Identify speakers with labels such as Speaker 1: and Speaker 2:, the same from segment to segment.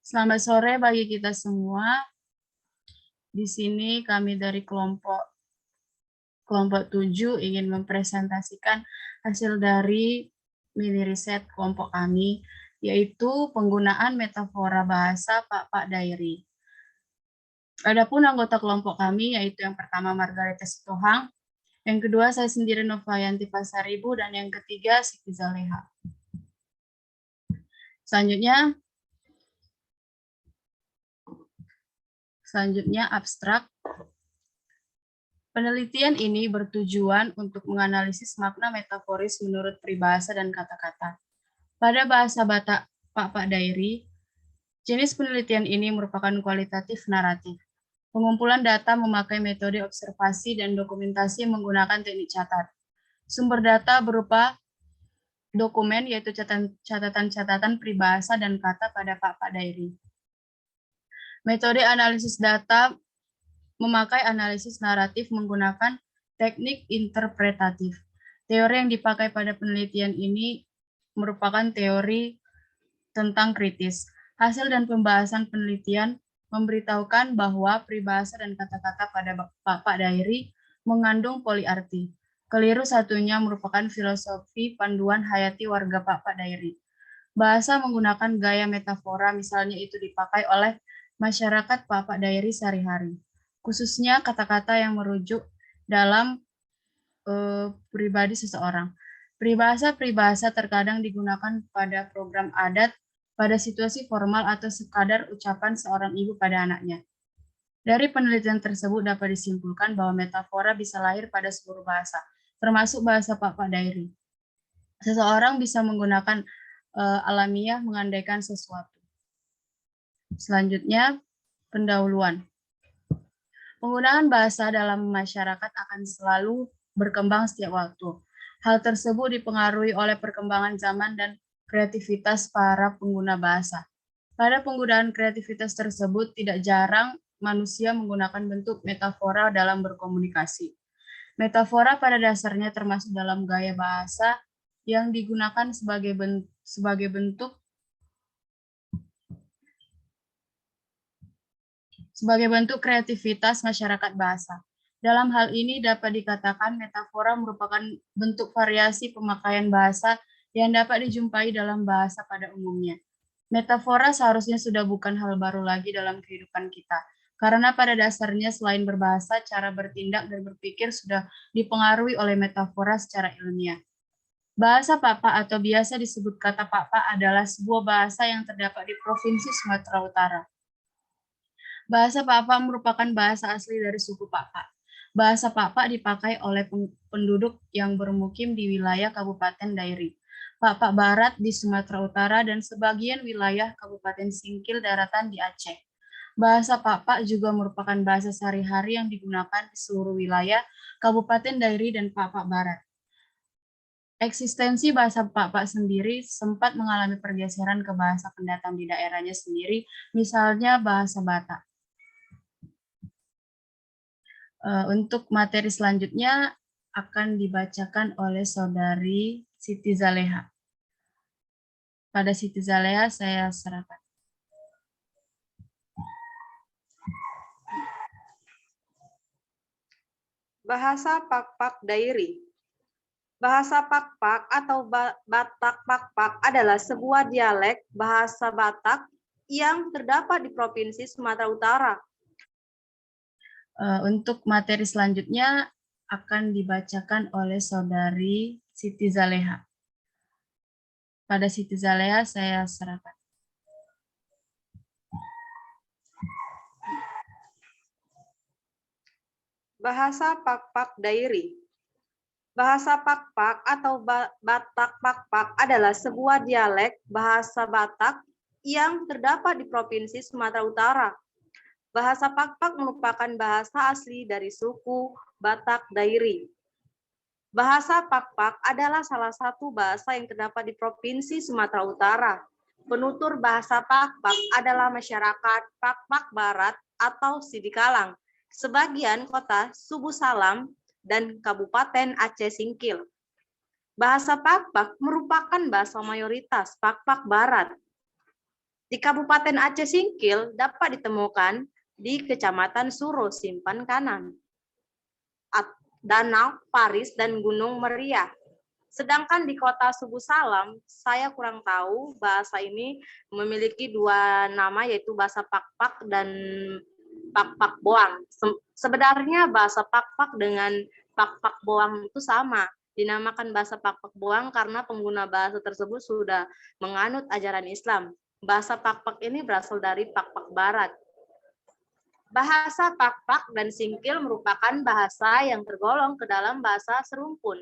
Speaker 1: Selamat sore bagi kita semua. Di sini kami dari kelompok 7 ingin mempresentasikan hasil dari mini riset kelompok kami, yaitu penggunaan metafora bahasa Pak Dairi. Adapun anggota kelompok kami, yaitu yang pertama Margareta Sitohang, yang kedua saya sendiri Novayanti Pasaribu, dan yang ketiga Siti Zaleha. Selanjutnya abstrak. Penelitian ini bertujuan untuk menganalisis makna metaforis menurut peribahasa dan kata-kata. Pada bahasa Batak Pak Dairi, jenis penelitian ini merupakan kualitatif naratif. Pengumpulan data memakai metode observasi dan dokumentasi menggunakan teknik catat. Sumber data berupa dokumen, yaitu catatan-catatan peribahasa dan kata pada Pak Dairi. Metode analisis data memakai analisis naratif menggunakan teknik interpretatif. Teori yang dipakai pada penelitian ini merupakan teori tentang kritis. Hasil dan pembahasan penelitian memberitahukan bahwa peribahasa dan kata-kata pada Pak Dairi mengandung poliarti. Keliru satunya merupakan filosofi panduan hayati warga Pak Dairi. Bahasa menggunakan gaya metafora, misalnya itu dipakai oleh masyarakat Pak Dairi sehari-hari, khususnya kata-kata yang merujuk dalam pribadi seseorang. Peribahasa-peribahasa terkadang digunakan pada program adat, pada situasi formal, atau sekadar ucapan seorang ibu pada anaknya. Dari penelitian tersebut dapat disimpulkan bahwa metafora bisa lahir pada seluruh bahasa, termasuk bahasa Pak Dairi. Seseorang bisa menggunakan alamiah mengandaikan sesuatu. Selanjutnya, pendahuluan. Penggunaan bahasa dalam masyarakat akan selalu berkembang setiap waktu. Hal tersebut dipengaruhi oleh perkembangan zaman dan kreativitas para pengguna bahasa. Pada penggunaan kreativitas tersebut, tidak jarang manusia menggunakan bentuk metafora dalam berkomunikasi. Metafora pada dasarnya termasuk dalam gaya bahasa yang digunakan sebagai bentuk kreativitas masyarakat bahasa. Dalam hal ini dapat dikatakan metafora merupakan bentuk variasi pemakaian bahasa yang dapat dijumpai dalam bahasa pada umumnya. Metafora seharusnya sudah bukan hal baru lagi dalam kehidupan kita, karena pada dasarnya selain berbahasa, cara bertindak dan berpikir sudah dipengaruhi oleh metafora secara ilmiah. Bahasa Papa atau biasa disebut kata Papa adalah sebuah bahasa yang terdapat di Provinsi Sumatera Utara. Bahasa Papa merupakan bahasa asli dari suku Papa. Bahasa Papa dipakai oleh penduduk yang bermukim di wilayah Kabupaten Dairi, Papa Barat di Sumatera Utara, dan sebagian wilayah Kabupaten Singkil Daratan di Aceh. Bahasa Papa juga merupakan bahasa sehari-hari yang digunakan di seluruh wilayah Kabupaten Dairi dan Papa Barat. Eksistensi bahasa Papa sendiri sempat mengalami pergeseran ke bahasa pendatang di daerahnya sendiri, misalnya bahasa Batak. Untuk materi selanjutnya akan dibacakan oleh Saudari Siti Zaleha. Pada Siti Zaleha saya serahkan.
Speaker 2: Bahasa Pak Dairi. Bahasa Pak atau Batak Pak adalah sebuah dialek bahasa Batak yang terdapat di Provinsi Sumatera Utara.
Speaker 1: Untuk materi selanjutnya akan dibacakan oleh Saudari Siti Zaleha. Pada Siti Zaleha saya serahkan.
Speaker 2: Bahasa Pak Dairi. Bahasa Pak atau Batak Pak adalah sebuah dialek bahasa Batak yang terdapat di Provinsi Sumatera Utara. Bahasa Pak merupakan bahasa asli dari suku Batak Dairi. Bahasa Pak adalah salah satu bahasa yang terdapat di Provinsi Sumatera Utara. Penutur bahasa Pak adalah masyarakat Pak Barat atau Sidikalang, sebagian kota Subu Salam, dan Kabupaten Aceh Singkil. Bahasa Pak merupakan bahasa mayoritas Pak Barat. Di Kabupaten Aceh Singkil dapat ditemukan di Kecamatan Suro, Simpan Kanan, Danau Paris, dan Gunung Meriah. Sedangkan di kota Subu Salam, saya kurang tahu, bahasa ini memiliki dua nama, yaitu bahasa Pakpak dan Pakpak Boang. Sebenarnya bahasa Pakpak dengan Pakpak Boang itu sama. Dinamakan bahasa Pakpak Boang karena pengguna bahasa tersebut sudah menganut ajaran Islam. Bahasa Pakpak ini berasal dari Pakpak Barat. Bahasa Pakpak dan Singkil merupakan bahasa yang tergolong ke dalam bahasa serumpun.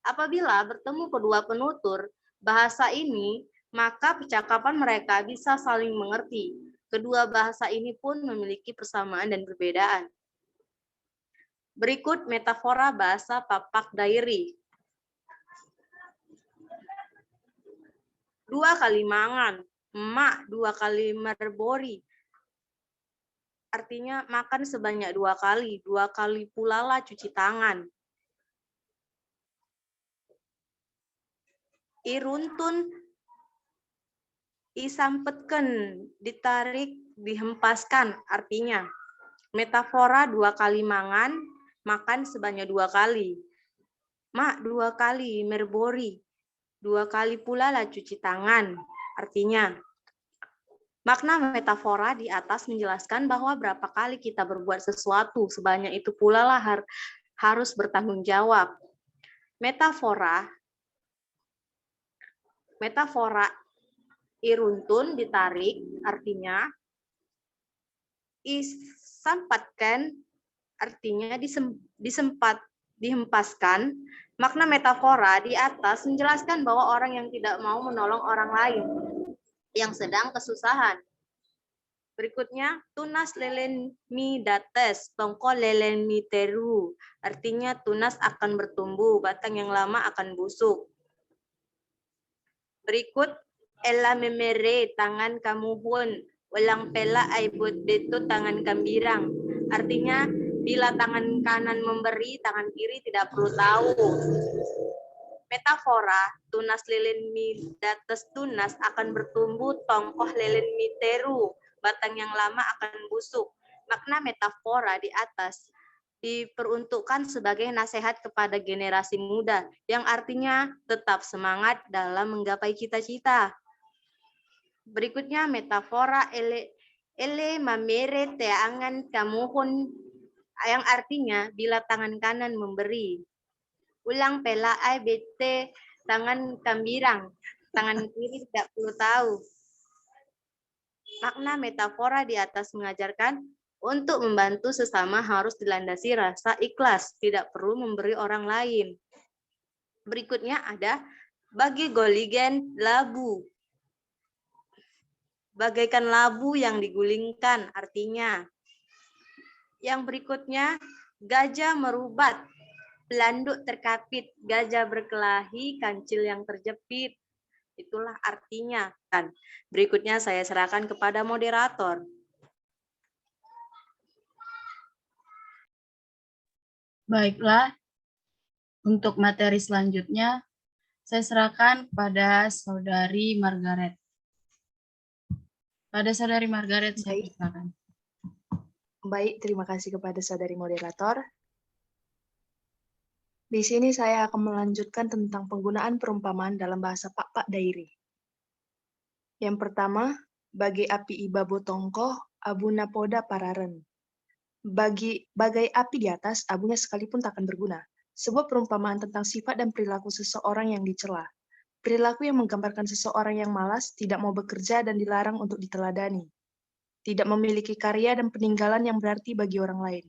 Speaker 2: Apabila bertemu kedua penutur bahasa ini, maka percakapan mereka bisa saling mengerti. Kedua bahasa ini pun memiliki persamaan dan perbedaan. Berikut metafora bahasa Pakpak Dairi. 2 kali mangan, emak 2 kali merbori. Artinya makan sebanyak 2 kali pula lah cuci tangan. Iruntun, isampetken, ditarik, dihempaskan. Artinya metafora 2 kali mangan, makan sebanyak 2 kali. Mak 2 kali merbori, 2 kali pula lah cuci tangan. Artinya makna metafora di atas menjelaskan bahwa berapa kali kita berbuat sesuatu, sebanyak itu pula lah harus bertanggung jawab. Metafora iruntun, ditarik, artinya isampatkan, artinya dihempaskan. Makna metafora di atas menjelaskan bahwa orang yang tidak mau menolong orang lain yang sedang kesusahan. Berikutnya, tunas lelen mi dates, tongko lelen mi teru. Artinya tunas akan bertumbuh, batang yang lama akan busuk. Berikut, ella memere, tangan kamu hun, ulang pela aibut beto, tangan kambirang. Artinya, bila tangan kanan memberi, tangan kiri tidak perlu tahu. Metafora, tunas lelen mi dates, tunas akan bertumbuh, tongkoh lelen mi teru, batang yang lama akan busuk. Makna metafora di atas diperuntukkan sebagai nasihat kepada generasi muda, yang artinya tetap semangat dalam menggapai cita-cita. Berikutnya metafora ele mamere teangan kamuhun, yang artinya bila tangan kanan memberi. Ulang pela ai bete, tangan kambirang, tangan kiri tidak perlu tahu. Makna metafora di atas mengajarkan untuk membantu sesama harus dilandasi rasa ikhlas, tidak perlu memberi orang lain. Berikutnya ada bagi goligen labu. Bagaikan labu yang digulingkan, artinya. Yang berikutnya, gajah merubat, pelanduk terkapit, gajah berkelahi, kancil yang terjepit. Itulah artinya. Dan berikutnya saya serahkan kepada moderator.
Speaker 1: Baiklah, untuk materi selanjutnya, saya serahkan kepada Saudari Margaret. Pada Saudari Margaret, saya silakan.
Speaker 3: Baik, terima kasih kepada Saudari Moderator. Di sini saya akan melanjutkan tentang penggunaan perumpamaan dalam bahasa Pakpak Dairi. Yang pertama, bagi api iba botongkoh, abu napoda pararen. Bagai api di atas, abunya sekalipun tak akan berguna. Sebuah perumpamaan tentang sifat dan perilaku seseorang yang dicela. Perilaku yang menggambarkan seseorang yang malas, tidak mau bekerja dan dilarang untuk diteladani. Tidak memiliki karya dan peninggalan yang berarti bagi orang lain.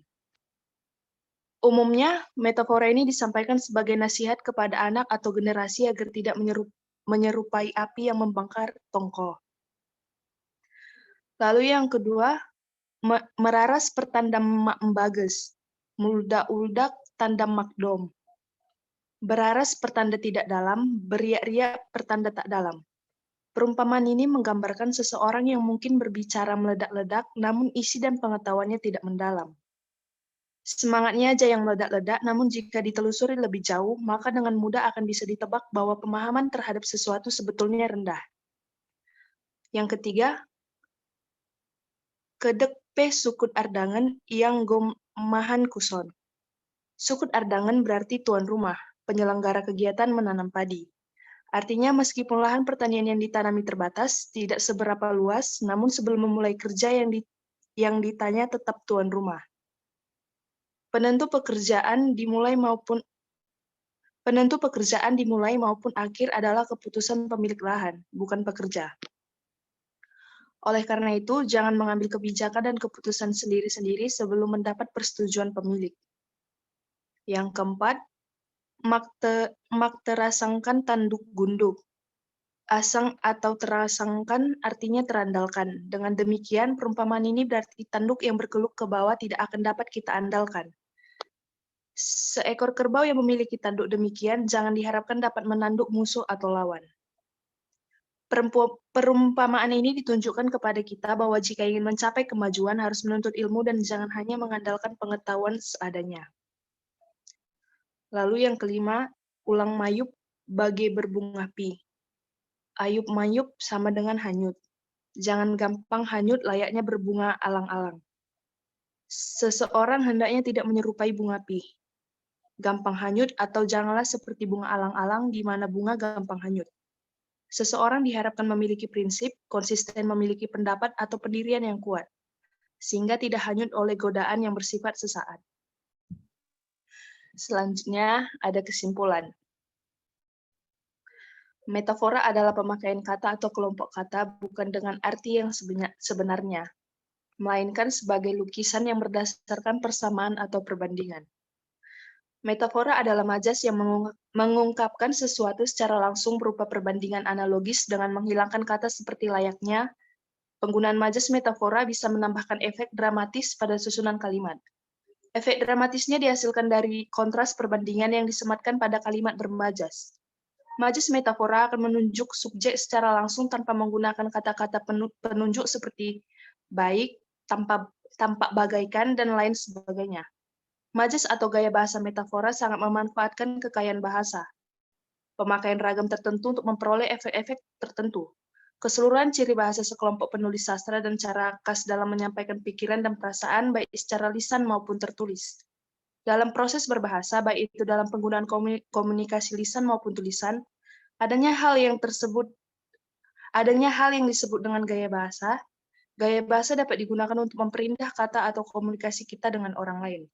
Speaker 3: Umumnya, metafora ini disampaikan sebagai nasihat kepada anak atau generasi agar tidak menyerupai api yang membakar tongkoh. Lalu yang kedua, meraras pertanda mak embages, mulda-uldak tanda makdom. Beraras pertanda tidak dalam, beriak-riak pertanda tak dalam. Perumpamaan ini menggambarkan seseorang yang mungkin berbicara meledak-ledak, namun isi dan pengetahuannya tidak mendalam. Semangatnya aja yang meledak-ledak, namun jika ditelusuri lebih jauh, maka dengan mudah akan bisa ditebak bahwa pemahaman terhadap sesuatu sebetulnya rendah. Yang ketiga, kedek pe sukut ardangan yang gomahan kuson. Sukut ardangan berarti tuan rumah, penyelenggara kegiatan menanam padi. Artinya meskipun lahan pertanian yang ditanami terbatas, tidak seberapa luas, namun sebelum memulai kerja yang ditanya tetap tuan rumah. Penentu pekerjaan dimulai maupun akhir adalah keputusan pemilik lahan, bukan pekerja. Oleh karena itu, jangan mengambil kebijakan dan keputusan sendiri-sendiri sebelum mendapat persetujuan pemilik. Yang keempat, terasangkan tanduk gunduk. Asang atau terasangkan artinya terandalkan. Dengan demikian, perumpamaan ini berarti tanduk yang berkeluk ke bawah tidak akan dapat kita andalkan. Seekor kerbau yang memiliki tanduk demikian jangan diharapkan dapat menanduk musuh atau lawan. Perumpamaan ini ditunjukkan kepada kita bahwa jika ingin mencapai kemajuan harus menuntut ilmu dan jangan hanya mengandalkan pengetahuan seadanya. Lalu yang kelima, ulang mayup bagai berbunga pi. Ayub mayup sama dengan hanyut. Jangan gampang hanyut layaknya berbunga alang-alang. Seseorang hendaknya tidak menyerupai bunga pi. Gampang hanyut atau janganlah seperti bunga alang-alang di mana bunga gampang hanyut. Seseorang diharapkan memiliki prinsip, konsisten memiliki pendapat atau pendirian yang kuat, sehingga tidak hanyut oleh godaan yang bersifat sesaat. Selanjutnya ada kesimpulan. Metafora adalah pemakaian kata atau kelompok kata bukan dengan arti yang sebenarnya, melainkan sebagai lukisan yang berdasarkan persamaan atau perbandingan. Metafora adalah majas yang mengungkapkan sesuatu secara langsung berupa perbandingan analogis dengan menghilangkan kata seperti layaknya. Penggunaan majas metafora bisa menambahkan efek dramatis pada susunan kalimat. Efek dramatisnya dihasilkan dari kontras perbandingan yang disematkan pada kalimat bermajas. Majas metafora akan menunjuk subjek secara langsung tanpa menggunakan kata-kata penunjuk seperti baik, tampak bagaikan, dan lain sebagainya. Majas atau gaya bahasa metafora sangat memanfaatkan kekayaan bahasa, pemakaian ragam tertentu untuk memperoleh efek-efek tertentu, keseluruhan ciri bahasa sekelompok penulis sastra dan cara khas dalam menyampaikan pikiran dan perasaan baik secara lisan maupun tertulis. Dalam proses berbahasa, baik itu dalam penggunaan komunikasi lisan maupun tulisan, adanya hal yang disebut dengan gaya bahasa. Gaya bahasa dapat digunakan untuk memperindah kata atau komunikasi kita dengan orang lain.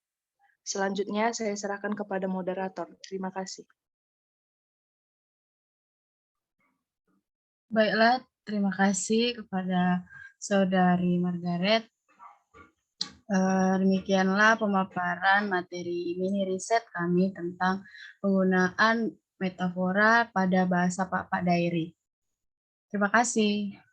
Speaker 3: Selanjutnya, saya serahkan kepada moderator. Terima kasih.
Speaker 1: Baiklah, terima kasih kepada Saudari Margaret. Demikianlah pemaparan materi mini riset kami tentang penggunaan metafora pada bahasa Pak Dairi. Terima kasih.